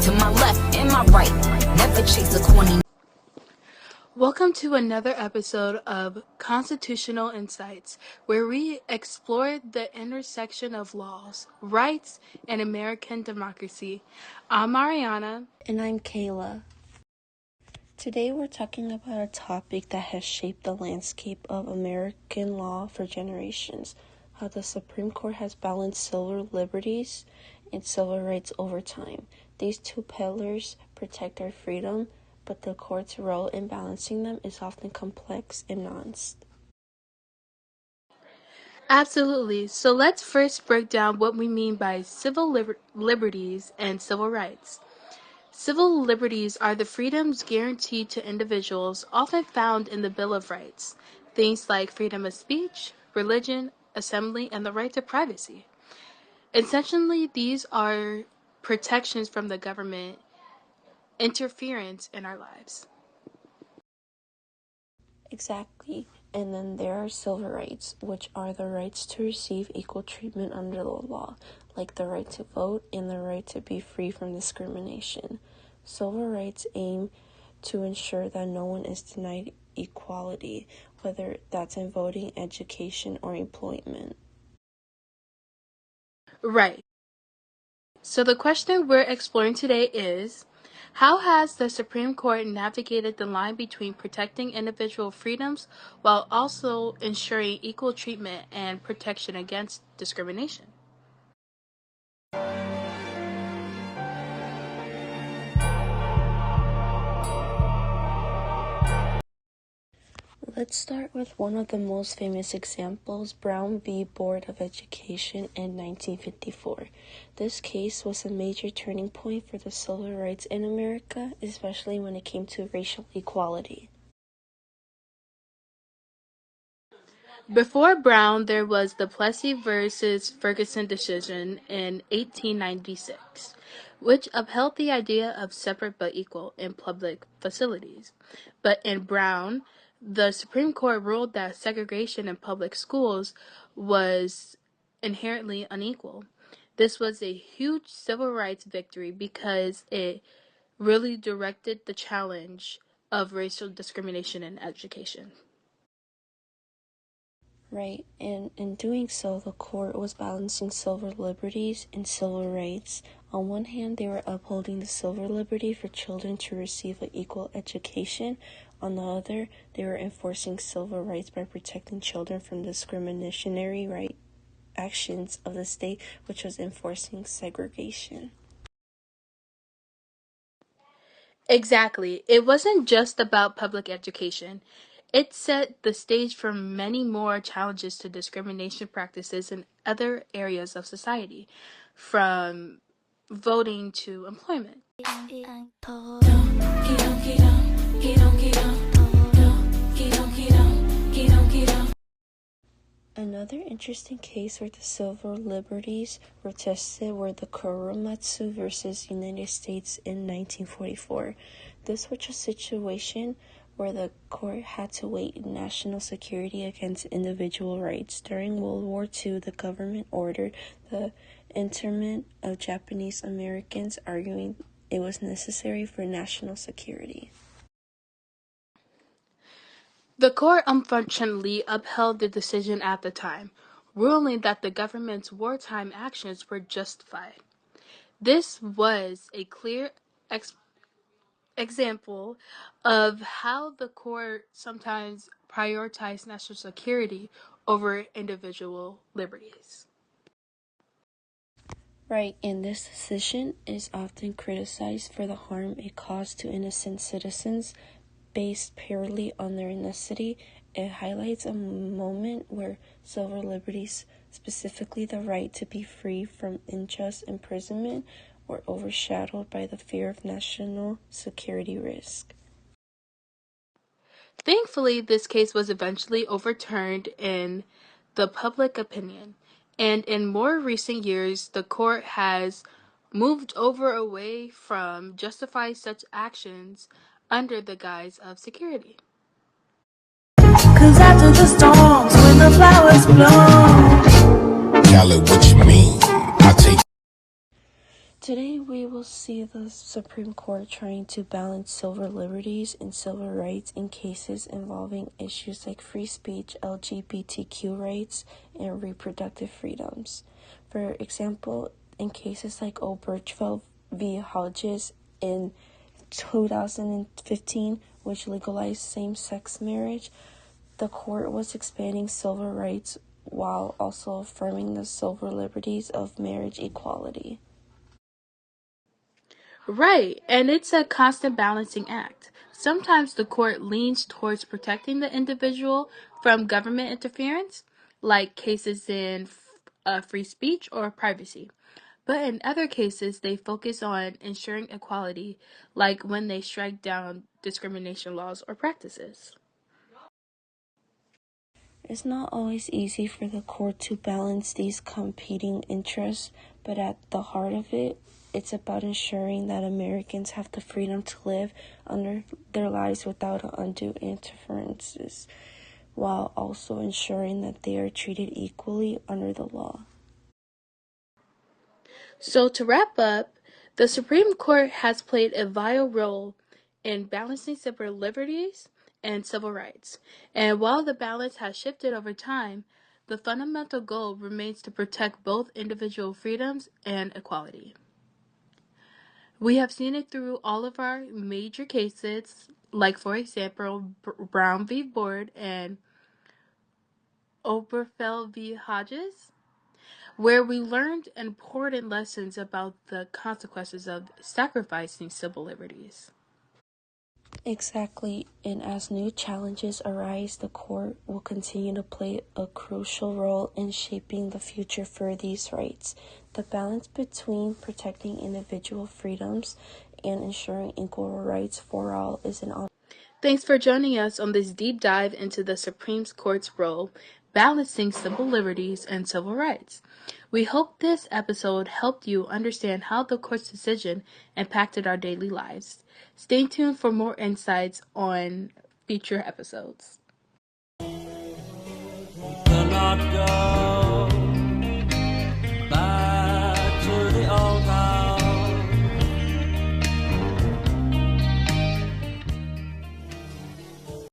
to my left and my right. Never chase a corny. Welcome to another episode of Constitutional Insights, where we explore the intersection of laws, rights, and American democracy. I'm Mariana. And I'm Kayla. Today we're talking about a topic that has shaped the landscape of American law for generations: how the Supreme Court has balanced civil liberties and civil rights over time. These two pillars protect our freedom, but the court's role in balancing them is often complex and nuanced. Absolutely. So let's first break down what we mean by civil liberties and civil rights. Civil liberties are the freedoms guaranteed to individuals, often found in the Bill of Rights. Things like freedom of speech, religion, assembly, and the right to privacy. Essentially, these are protections from the government interference in our lives. Exactly. And then there are civil rights, which are the rights to receive equal treatment under the law, like the right to vote and the right to be free from discrimination. Civil rights aim to ensure that no one is denied equality, whether that's in voting, education, or employment. Right. So the question we're exploring today is, how has the Supreme Court navigated the line between protecting individual freedoms while also ensuring equal treatment and protection against discrimination? Let's start with one of the most famous examples, Brown v. Board of Education in 1954. This case was a major turning point for the civil rights in America, especially when it came to racial equality. Before Brown, there was the Plessy versus Ferguson decision in 1896, which upheld the idea of separate but equal in public facilities. But in Brown, the Supreme Court ruled that segregation in public schools was inherently unequal. This was a huge civil rights victory because it really directed the challenge of racial discrimination in education. Right, and in doing so, the court was balancing civil liberties and civil rights. On one hand, they were upholding the civil liberty for children to receive an equal education. On the other, they were enforcing civil rights by protecting children from discriminatory right actions of the state, which was enforcing segregation. Exactly. It wasn't just about public education. It set the stage for many more challenges to discrimination practices in other areas of society, from voting to employment. Another interesting case where the civil liberties were tested were the Korematsu versus United States in 1944. This was a situation where the court had to weigh national security against individual rights. During World War II, the government ordered the internment of Japanese Americans, arguing it was necessary for national security. The court unfortunately upheld the decision at the time, ruling that the government's wartime actions were justified. This was a clear example of how the court sometimes prioritized national security over individual liberties. Right, and this decision is often criticized for the harm it caused to innocent citizens based purely on their ethnicity. It highlights a moment where civil liberties, specifically the right to be free from unjust imprisonment, were overshadowed by the fear of national security risk. Thankfully, this case was eventually overturned in the public opinion, and in more recent years, the court has moved away from justify such actions under the guise of security. 'Cause after the storms, when the flowers bloom. Call it what you mean. I take. Today, we will see the Supreme Court trying to balance civil liberties and civil rights in cases involving issues like free speech, LGBTQ rights, and reproductive freedoms. For example, in cases like Birchfeld v. Hodges in 2015, which legalized same-sex marriage, the court was expanding civil rights while also affirming the civil liberties of marriage equality. Right, and it's a constant balancing act. Sometimes the court leans towards protecting the individual from government interference, like cases in free speech or privacy. But in other cases, they focus on ensuring equality, like when they strike down discrimination laws or practices. It's not always easy for the court to balance these competing interests, but at the heart of it, it's about ensuring that Americans have the freedom to live under their lives without undue interferences, while also ensuring that they are treated equally under the law. So, to wrap up, the Supreme Court has played a vital role in balancing civil liberties and civil rights. And while the balance has shifted over time, the fundamental goal remains to protect both individual freedoms and equality. We have seen it through all of our major cases, like, for example, Brown v. Board and Oberfeld v. Hodges, where we learned important lessons about the consequences of sacrificing civil liberties. Exactly, and as new challenges arise, the court will continue to play a crucial role in shaping the future for these rights. The balance between protecting individual freedoms and ensuring equal rights for all is an Thanks for joining us on this deep dive into the Supreme Court's role balancing civil liberties and civil rights. We hope this episode helped you understand how the court's decision impacted our daily lives. Stay tuned for more insights on future episodes. cannot go.